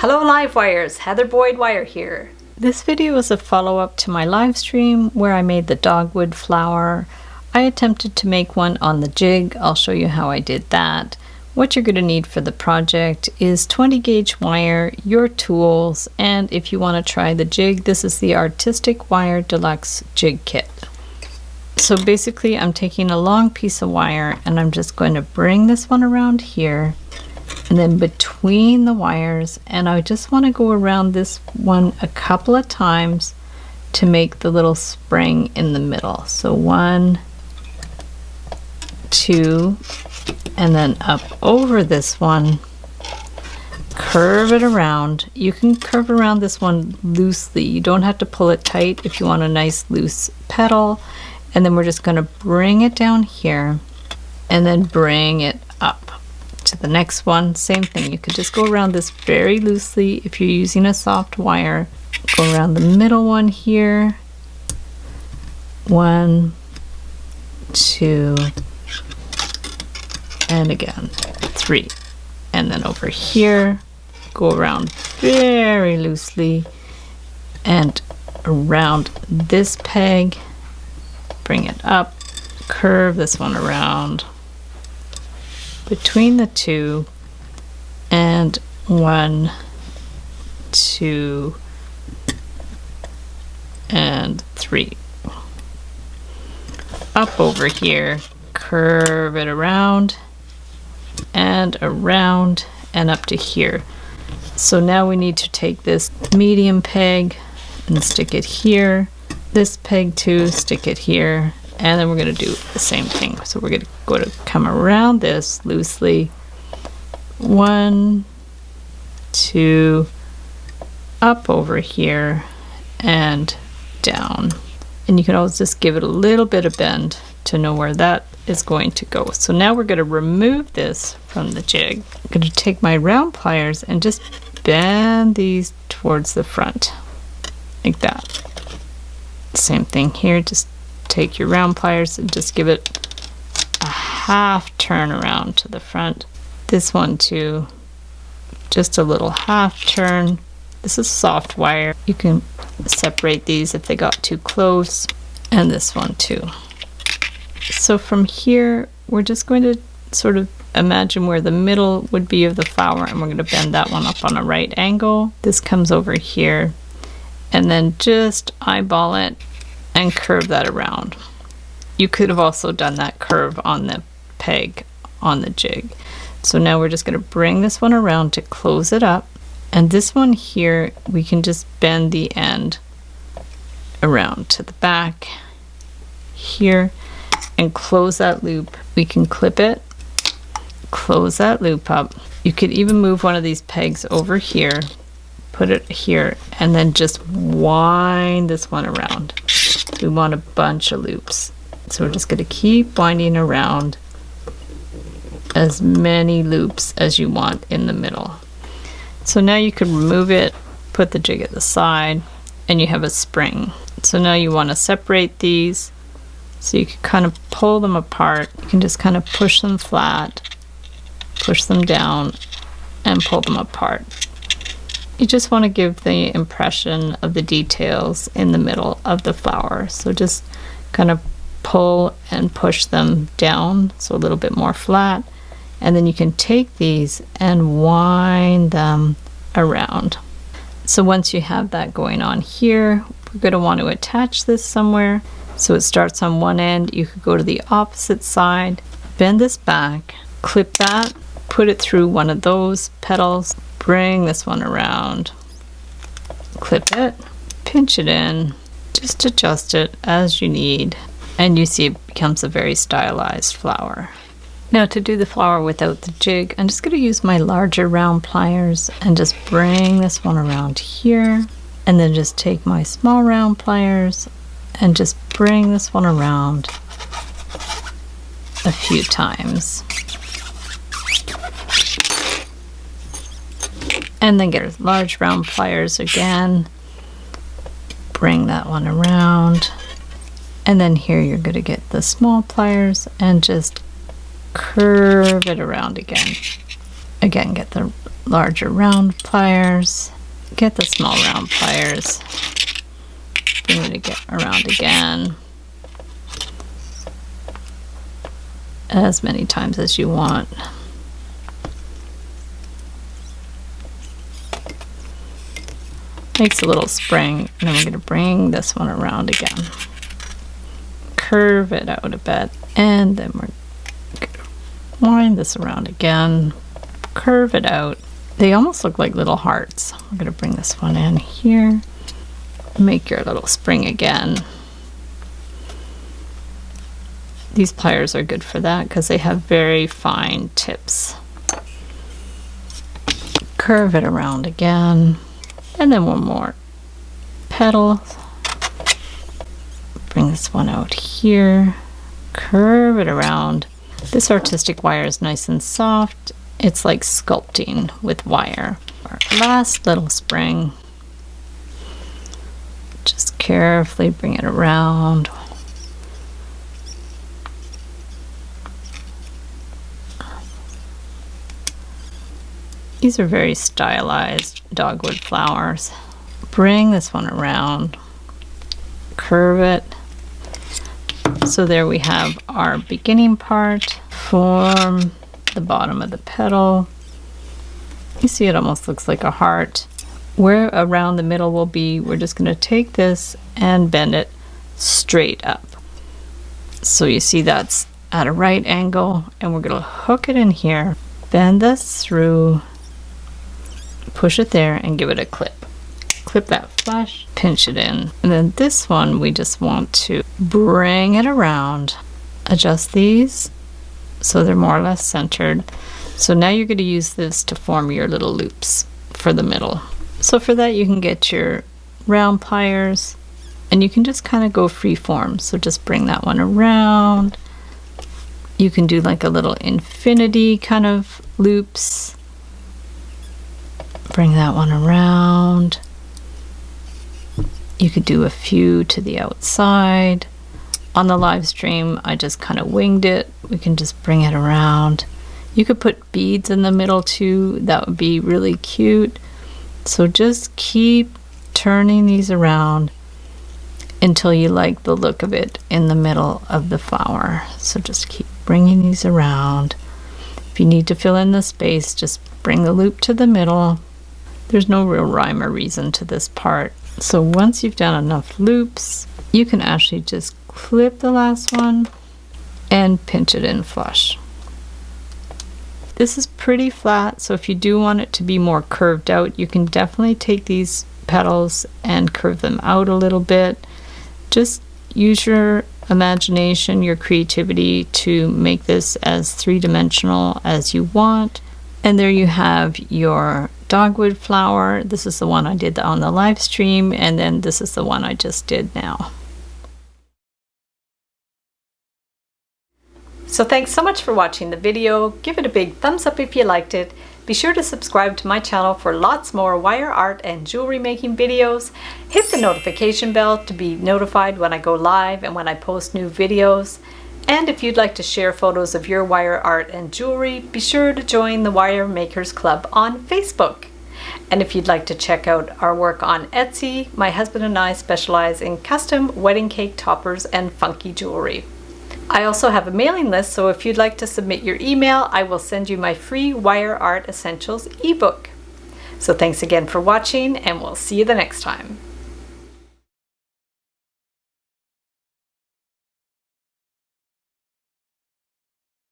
Hello live wires, Heather Boyd Wire here. This video is a follow-up to my live stream where I made the dogwood flower. I attempted to make one on the jig. I'll show you how I did that. What you're going to need for the project is 20 gauge wire, your tools, and if you want to try the jig, this is the Artistic Wire Deluxe Jig Kit. So basically I'm taking a long piece of wire and I'm just going to bring this one around here and then between the wires, and I just want to go around this one a couple of times to make the little spring in the middle. So 1, 2, and then up over this one, curve it around. You can curve around this one loosely. You don't have to pull it tight if you want a nice loose petal. And then we're just going to bring it down here and then bring it up to the next one. Same thing. You could just go around this very loosely if you're using a soft wire. Go around the middle one here. 1, 2, and again 3. And then over here, go around very loosely and around this peg. Bring it up, curve this one around between the two, and 1, 2, and 3. Up over here, curve it around and around and up to here. So now we need to take this medium peg and stick it here. This peg too, stick it here, and then we're going to do the same thing. So we're going to come around this loosely. 1, 2, up over here and down. And you can always just give it a little bit of bend to know where that is going to go. So now we're going to remove this from the jig. I'm going to take my round pliers and just bend these towards the front like that. Same thing here, just take your round pliers and just give it a half turn around to the front. This one too, just a little half turn. This is soft wire. You can separate these if they got too close, and this one too. So from here, we're just going to sort of imagine where the middle would be of the flower, and we're going to bend that one up on a right angle. This comes over here. And then just eyeball it and curve that around. You could have also done that curve on the peg on the jig. So now we're just going to bring this one around to close it up. And this one here, we can just bend the end around to the back here and close that loop. We can clip it, close that loop up. You could even move one of these pegs over here, put it here, and then just wind this one around. We want a bunch of loops. So we're just going to keep winding around as many loops as you want in the middle. So now you can remove it, put the jig at the side, and you have a spring. So now you want to separate these. So you can kind of pull them apart. You can just kind of push them flat, push them down, and pull them apart. You just want to give the impression of the details in the middle of the flower. So just kind of pull and push them down, so a little bit more flat. And then you can take these and wind them around. So once you have that going on here, we're going to want to attach this somewhere. So it starts on one end. You could go to the opposite side, bend this back, clip that, put it through one of those petals, bring this one around, clip it, pinch it in, just adjust it as you need, and you see it becomes a very stylized flower. Now to do the flower without the jig, I'm just going to use my larger round pliers and just bring this one around here, and then just take my small round pliers and just bring this one around a few times. And then get large round pliers again, bring that one around, and then here you're going to get the small pliers and just curve it around again. Again, get the larger round pliers, get the small round pliers, bring it around again, as many times as you want. Makes a little spring, and then we're going to bring this one around again. Curve it out a bit, and then we're going to wind this around again. Curve it out. They almost look like little hearts. We're going to bring this one in here. Make your little spring again. These pliers are good for that because they have very fine tips. Curve it around again. And then one more petal. Bring this one out here. Curve it around. This artistic wire is nice and soft. It's like sculpting with wire. Our last little spring. Just carefully bring it around. These are very stylized dogwood flowers. Bring this one around, curve it. So there we have our beginning part. Form the bottom of the petal. You see it almost looks like a heart. Where around the middle will be, we're just going to take this and bend it straight up. So you see that's at a right angle, and we're going to hook it in here, bend this through, push it there, and give it a clip. Clip that flush, pinch it in. And then this one, we just want to bring it around, adjust these so they're more or less centered. So now you're going to use this to form your little loops for the middle. So for that, you can get your round pliers, and you can just kind of go free form. So just bring that one around. You can do like a little infinity kind of loops. Bring that one around. You could do a few to the outside. On the live stream, I just kind of winged it. We can just bring it around. You could put beads in the middle too. That would be really cute. So just keep turning these around until you like the look of it in the middle of the flower. So just keep bringing these around. If you need to fill in the space, just bring the loop to the middle. There's no real rhyme or reason to this part. So once you've done enough loops, you can actually just clip the last one and pinch it in flush. This is pretty flat, so if you do want it to be more curved out, you can definitely take these petals and curve them out a little bit. Just use your imagination, your creativity to make this as three-dimensional as you want. And there you have your dogwood flower. This is the one I did on the live stream, and then this is the one I just did now. So thanks so much for watching the video. Give it a big thumbs up if you liked it. Be sure to subscribe to my channel for lots more wire art and jewelry making videos. Hit the notification bell to be notified when I go live and when I post new videos. And if you'd like to share photos of your wire art and jewelry, be sure to join the Wire Makers Club on Facebook. And if you'd like to check out our work on Etsy, my husband and I specialize in custom wedding cake toppers and funky jewelry. I also have a mailing list, so if you'd like to submit your email, I will send you my free Wire Art Essentials ebook. So thanks again for watching, and we'll see you the next time.